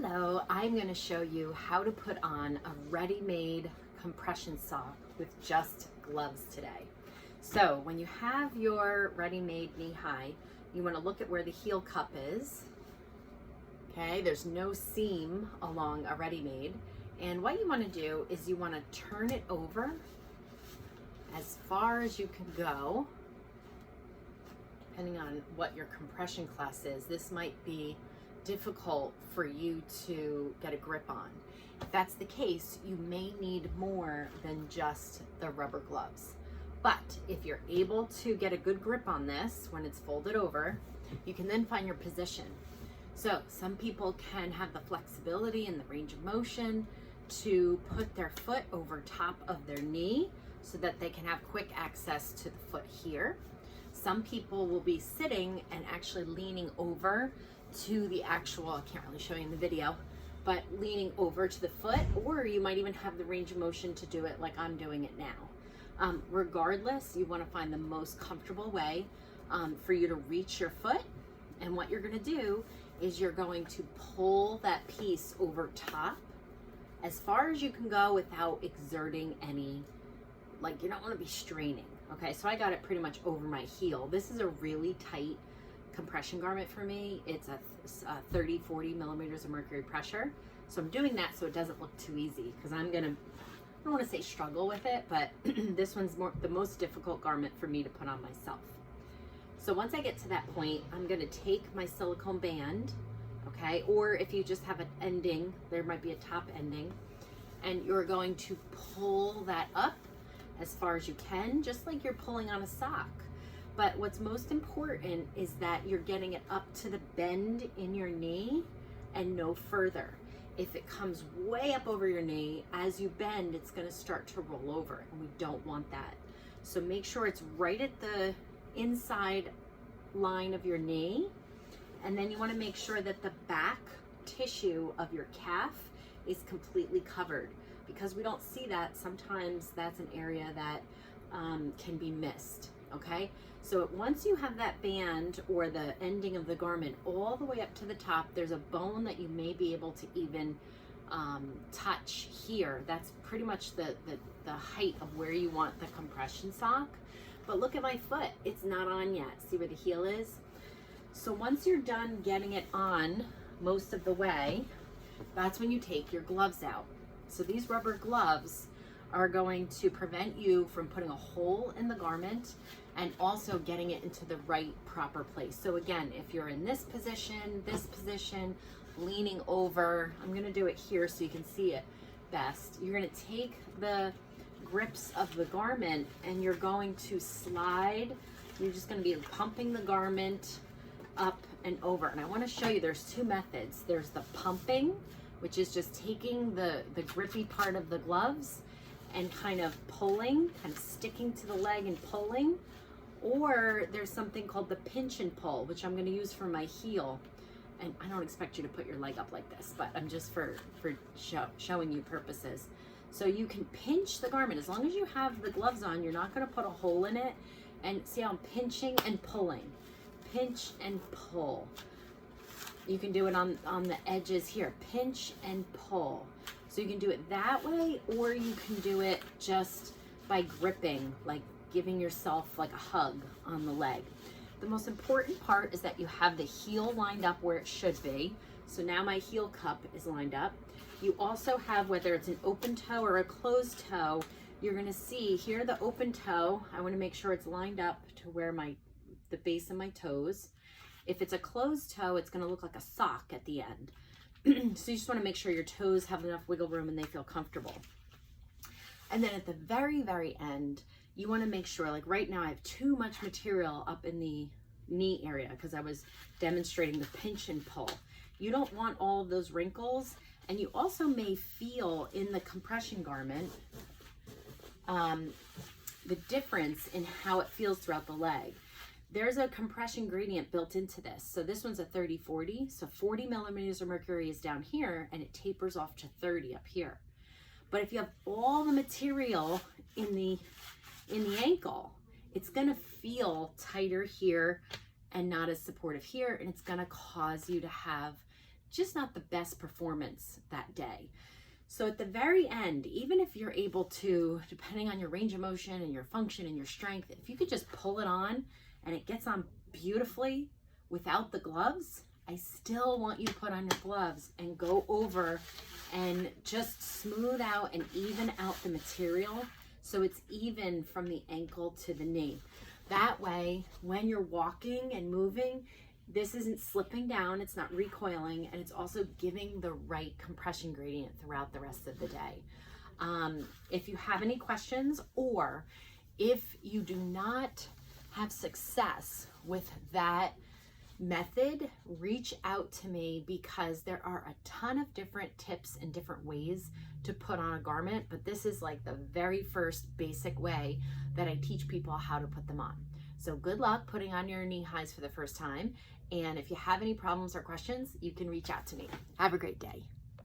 Hello, I'm going to show you how to put on a ready-made compression sock with just gloves today. So when you have your ready-made knee-high, you want to look at where the heel cup is. Okay, there's no seam along a ready-made. And what you want to do is you want to turn it over as far as you can go, depending on what your compression class is. This might be difficult for you to get a grip on. If that's the case, you may need more than just the rubber gloves. But if you're able to get a good grip on this when it's folded over, you can then find your position. So some people can have the flexibility and the range of motion to put their foot over top of their knee so that they can have quick access to the foot here. Some people will be sitting and actually leaning over to the actual, I can't really show you in the video, but leaning over to the foot, or you might even have the range of motion to do it like I'm doing it now. Regardless, you want to find the most comfortable way for you to reach your foot. And what you're going to do is you're going to pull that piece over top as far as you can go without exerting any, like you don't want to be straining. Okay, so I got it pretty much over my heel. This is a really tight compression garment for me. It's a 30-40 millimeters of mercury pressure. So I'm doing that so it doesn't look too easy, because I don't want to say struggle with it, but this one's the most difficult garment for me to put on myself. So once I get to that point, I'm going to take my silicone band, okay, or if you just have an ending, there might be a top ending, and you're going to pull that up as far as you can, just like you're pulling on a sock. But what's most important is that you're getting it up to the bend in your knee and no further. If it comes way up over your knee, as you bend, it's going to start to roll over, and we don't want that. So make sure it's right at the inside line of your knee, and then you want to make sure that the back tissue of your calf is completely covered. Because we don't see that, sometimes that's an area that can be missed. Okay, so once you have that band or the ending of the garment all the way up to the top, there's a bone that you may be able to even touch here. That's pretty much the height of where you want the compression sock. But look at my foot, it's not on yet. See where the heel is? So once you're done getting it on most of the way, that's when you take your gloves out. So these rubber gloves are going to prevent you from putting a hole in the garment and also getting it into the right proper place. So again, if you're in this position, leaning over, I'm gonna do it here so you can see it best. You're gonna take the grips of the garment and you're going to slide. You're just gonna be pumping the garment up and over. And I wanna show you there's two methods. There's the pumping, which is just taking the grippy part of the gloves and kind of pulling, kind of sticking to the leg and pulling. Or there's something called the pinch and pull, which I'm going to use for my heel. And I don't expect you to put your leg up like this, but I'm just for showing you purposes. So you can pinch the garment. As long as you have the gloves on, you're not going to put a hole in it. And see how I'm pinching and pulling. Pinch and pull. You can do it on the edges here. Pinch and pull. So you can do it that way, or you can do it just by gripping, like giving yourself like a hug on the leg. The most important part is that you have the heel lined up where it should be. So now my heel cup is lined up. You also have, whether it's an open toe or a closed toe, you're gonna see here the open toe, I wanna make sure it's lined up to where the base of my toes. If it's a closed toe, it's gonna look like a sock at the end. So you just want to make sure your toes have enough wiggle room and they feel comfortable. And then at the very, very end, you want to make sure, like right now I have too much material up in the knee area because I was demonstrating the pinch and pull. You don't want all of those wrinkles, and you also may feel in the compression garment the difference in how it feels throughout the leg. There's a compression gradient built into this. So this one's a 30-40. So 40 millimeters of mercury is down here and it tapers off to 30 up here. But if you have all the material in the ankle, it's gonna feel tighter here and not as supportive here, and it's gonna cause you to have just not the best performance that day. So at the very end, even if you're able to, depending on your range of motion and your function and your strength, if you could just pull it on and it gets on beautifully without the gloves, I still want you to put on your gloves and go over and just smooth out and even out the material so it's even from the ankle to the knee. That way, when you're walking and moving, this isn't slipping down, it's not recoiling, and it's also giving the right compression gradient throughout the rest of the day. If you have any questions, or if you do not have success with that method, reach out to me, because there are a ton of different tips and different ways to put on a garment, but this is like the very first basic way that I teach people how to put them on. So good luck putting on your knee highs for the first time. And if you have any problems or questions, you can reach out to me. Have a great day.